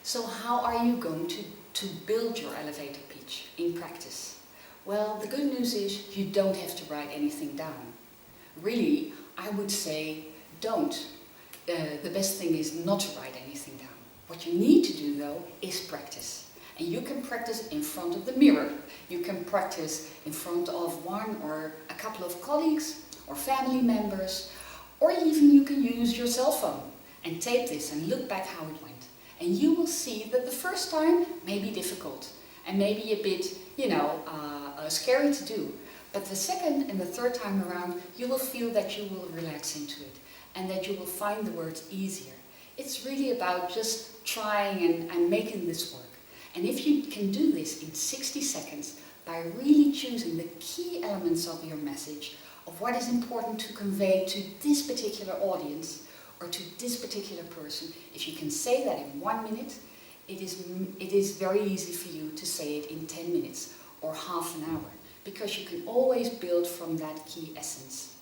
So how are you going to build your elevator pitch in practice? Well, the good news is you don't have to write anything down. Really, I would say don't. The best thing is not to write anything down. What you need to do though is practice. And you can practice in front of the mirror. You can practice in front of one or a couple of colleagues or family members, or even you can use your cell phone and tape this and look back how it went. And you will see that the first time may be difficult and maybe a bit, scary to do. But the second and the third time around, you will feel that you will relax into it and that you will find the words easier. It's really about just trying and making this work. And if you can do this in 60 seconds by really choosing the key elements of your message, of what is important to convey to this particular audience or to this particular person, if you can say that in 1 minute, it is very easy for you to say it in 10 minutes or half an hour, because you can always build from that key essence.